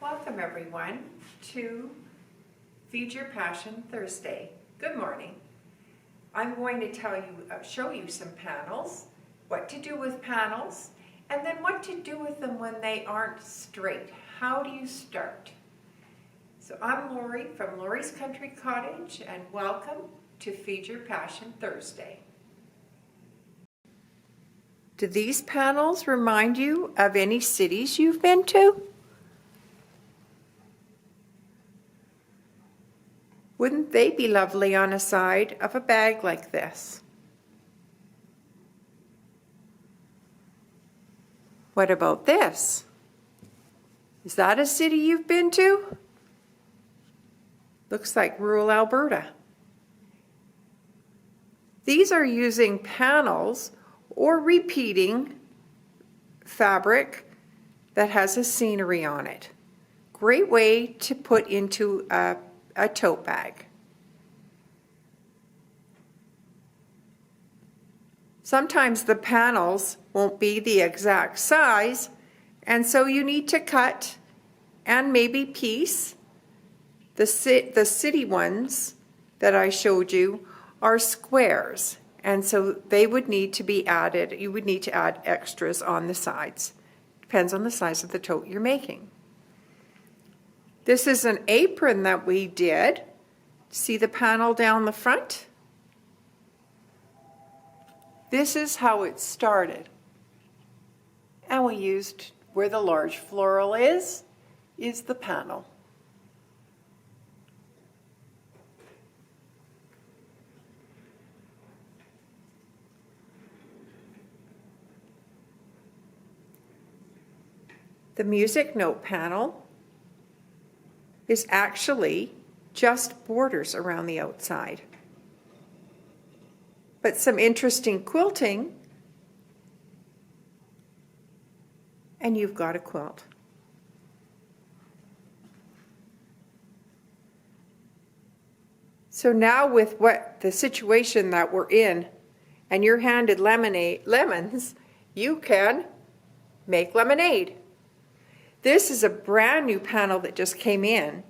Welcome everyone to Feed Your Passion Thursday. Good morning. I'm going to show you some panels, what to do with panels, and then what to do with them when they aren't straight. How do you start? So I'm Lori from Lori's Country Cottage, and welcome to Feed Your Passion Thursday. Do these panels remind you of any cities you've been to? Wouldn't they be lovely on a side of a bag like this? What about this? Is that a city you've been to? Looks like rural Alberta. These are using panels or repeating fabric that has a scenery on it. Great way to put into a tote bag. Sometimes the panels won't be the exact size, and so you need to cut and maybe piece. The city ones that I showed you are squares, and so they would need to be added. You would need to add extras on the sides. Depends on the size of the tote you're making. This is an apron that we did. See the panel down the front? This is how it started. And we used where the large floral is the panel. The music note panel is actually just borders around the outside. But some interesting quilting, and you've got a quilt. So now with the situation that we're in, and you're handed lemons, you can make lemonade. This is a brand new panel that just came in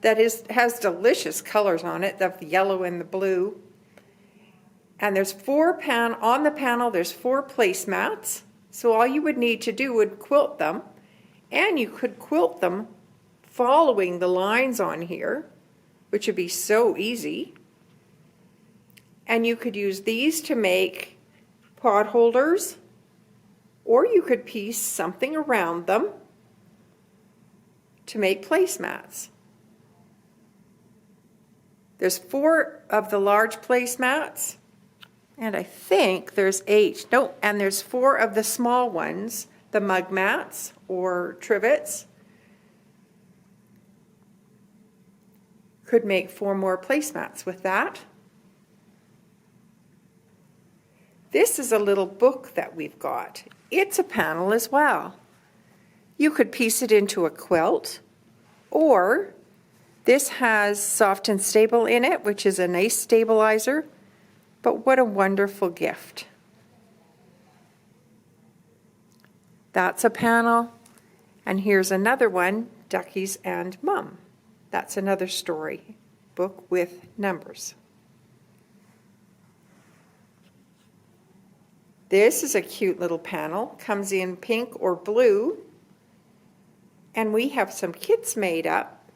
that has delicious colors on it, the yellow and the blue. And there's on the panel, there's 4 placemats. So all you would need to do would quilt them, and you could quilt them following the lines on here, which would be so easy. And you could use these to make pot holders, or you could piece something around them to make placemats. There's 4 of the large placemats, and I think there's 8. No, and there's 4 of the small ones, the mug mats or trivets. Could make 4 more placemats with that. This is a little book that we've got. It's a panel as well. You could piece it into a quilt, or this has Soft and Stable in it, which is a nice stabilizer, but what a wonderful gift. That's a panel, and here's another one, Duckies and Mum. That's another story book with numbers. This is a cute little panel, comes in pink or blue. And we have some kits made up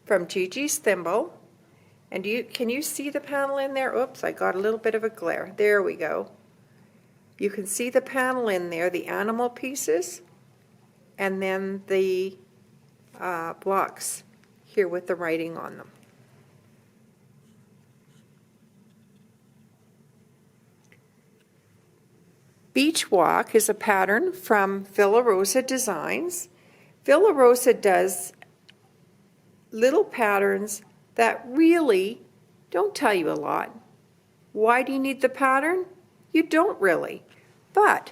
from Gigi's Thimble. And can you see the panel in there? Oops, I got a little bit of a glare. There we go. You can see the panel in there, the animal pieces, and then the blocks here with the writing on them. Beach Walk is a pattern from Villa Rosa Designs. Villa Rosa does little patterns that really don't tell you a lot. Why do you need the pattern? You don't really. But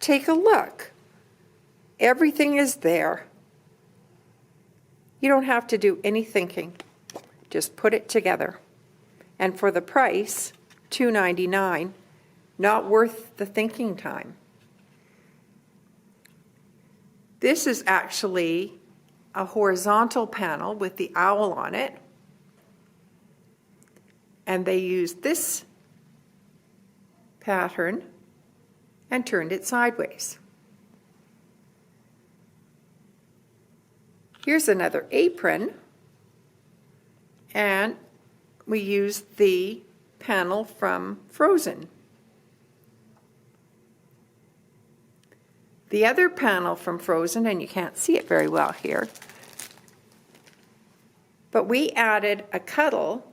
take a look. Everything is there. You don't have to do any thinking. Just put it together. And for the price, $2.99, not worth the thinking time. This is actually a horizontal panel with the owl on it. And they used this pattern and turned it sideways. Here's another apron, and we used the panel from Frozen. The other panel from Frozen, and you can't see it very well here, but we added a cuddle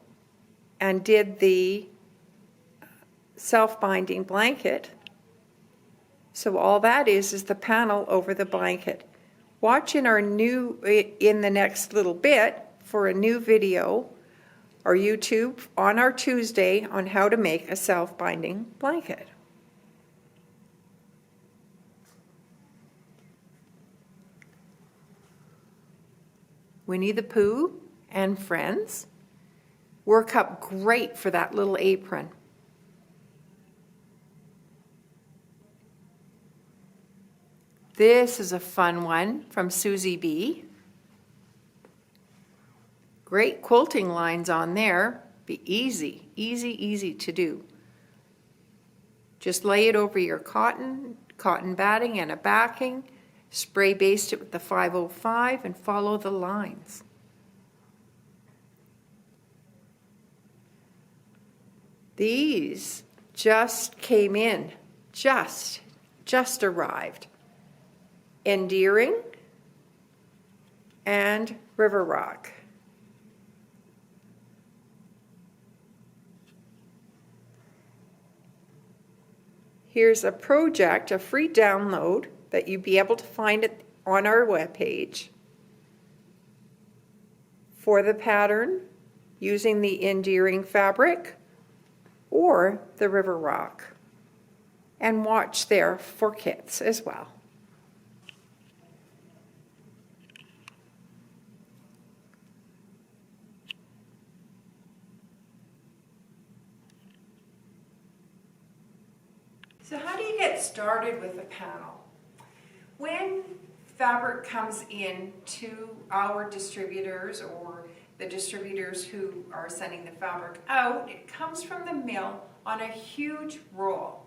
and did the self-binding blanket. So all that is the panel over the blanket. Watch in the next little bit for a new video or YouTube on our Tuesday on how to make a self-binding blanket. Winnie the Pooh and Friends work up great for that little apron. This is a fun one from Susie B. Great quilting lines on there. Be easy, easy, easy to do. Just lay it over your cotton batting and a backing, spray baste it with the 505 and follow the lines. These just came in, just arrived. Endearing and River Rock. Here's a project, a free download that you'll be able to find it on our webpage for the pattern using the Endearing fabric or the River Rock, and watch there for kits as well. So how do you get started with a panel? When fabric comes in to our distributors or the distributors who are sending the fabric out, it comes from the mill on a huge roll.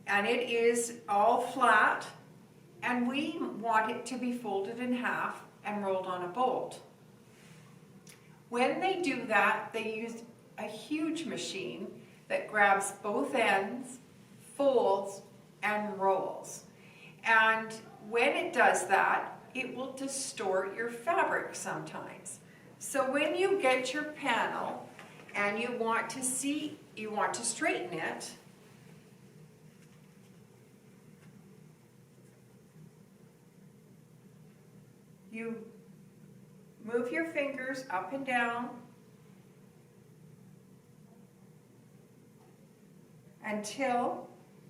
And it is all flat, and we want it to be folded in half and rolled on a bolt. When they do that, they use a huge machine that grabs both ends, folds, and rolls. And when it does that, it will distort your fabric sometimes. So when you get your panel and you want to straighten it, you move your fingers up and down until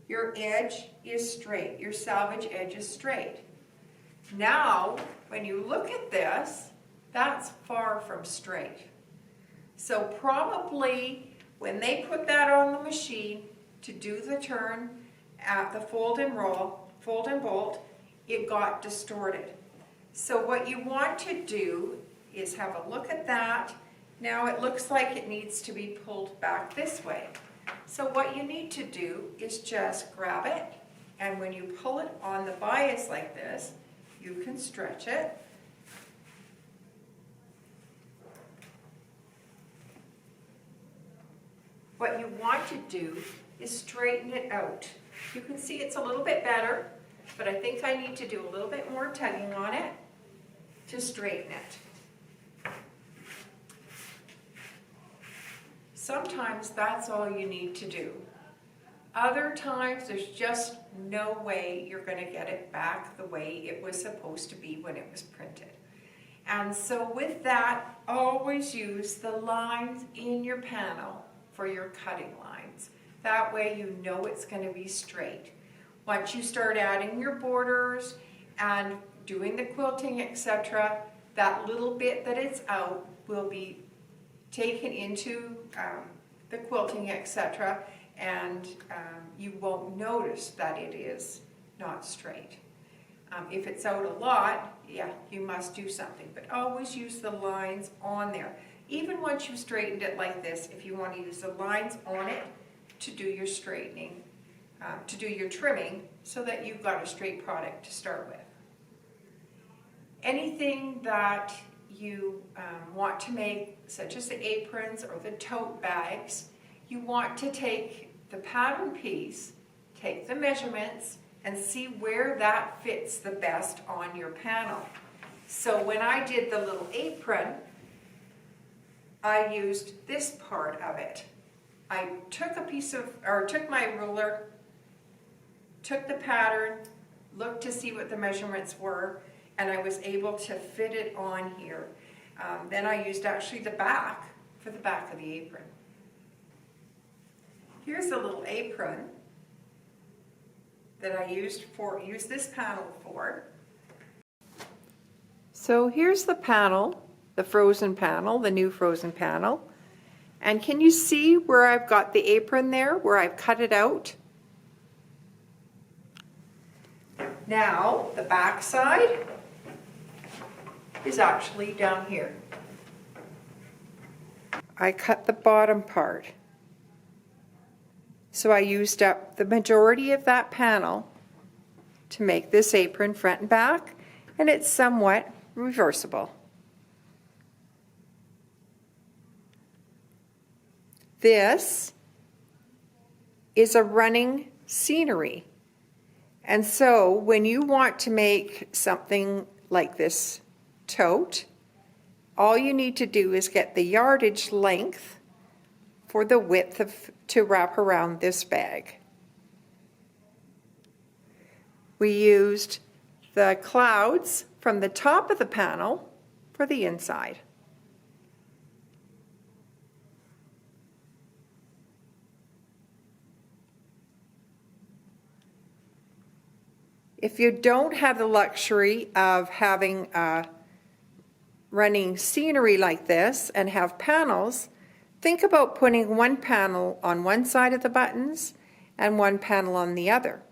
your edge is straight, your salvage edge is straight. Now, when you look at this, that's far from straight. So probably when they put that on the machine to do the turn at the fold and roll, fold and bolt, it got distorted. So what you want to do is have a look at that. Now it looks like it needs to be pulled back this way. So what you need to do is just grab it, and when you pull it on the bias like this, you can stretch it. What you want to do is straighten it out. You can see it's a little bit better, but I think I need to do a little bit more tugging on it to straighten it. Sometimes that's all you need to do. Other times there's just no way you're going to get it back the way it was supposed to be when it was printed. And so with that, always use the lines in your panel for your cutting lines. That way you know it's going to be straight. Once you start adding your borders and doing the quilting, etc., that little bit that it's out will be taken into the quilting, etc., and you won't notice that it is not straight. If it's out a lot, yeah, you must do something, but always use the lines on there. Even once you've straightened it like this, if you want to use the lines on it to do your straightening, to do your trimming, so that you've got a straight product to start with. Anything that you want to make, such as the aprons or the tote bags, you want to take the pattern piece, take the measurements, and see where that fits the best on your panel. So when I did the little apron, I used this part of it. I took took my ruler, took the pattern, looked to see what the measurements were, and I was able to fit it on here. Then I used actually the back for the back of the apron. Here's a little apron that I used this panel for. So here's the panel, the frozen panel, the new frozen panel. And can you see where I've got the apron there, where I've cut it out? Now, the back side is actually down here. I cut the bottom part. So I used up the majority of that panel to make this apron front and back, and it's somewhat reversible. This is a running scenery. And so when you want to make something like this tote, all you need to do is get the yardage length for the width to wrap around this bag. We used the clouds from the top of the panel for the inside. If you don't have the luxury of having a running scenery like this and have panels, think about putting one panel on one side of the buttons and one panel on the other.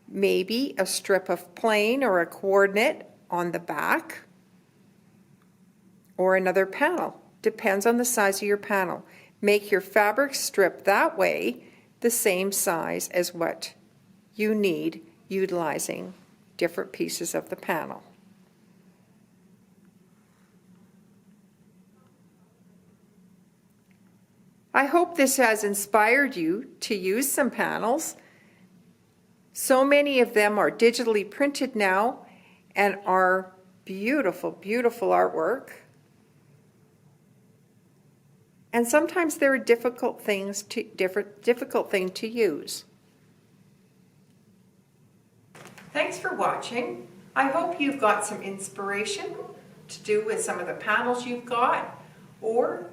Maybe a strip of plain or a coordinate on the back, or another panel. Depends on the size of your panel. Make your fabric strip that way the same size as what you need, utilizing different pieces of the panel. I hope this has inspired you to use some panels. So many of them are digitally printed now and are beautiful, beautiful artwork. And sometimes they're a difficult thing to use. Thanks for watching. I hope you've got some inspiration to do with some of the panels you've got, or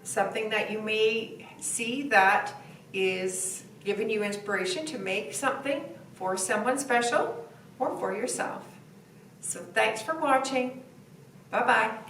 something that you may see that is giving you inspiration to make something for someone special or for yourself. So thanks for watching. Bye-bye.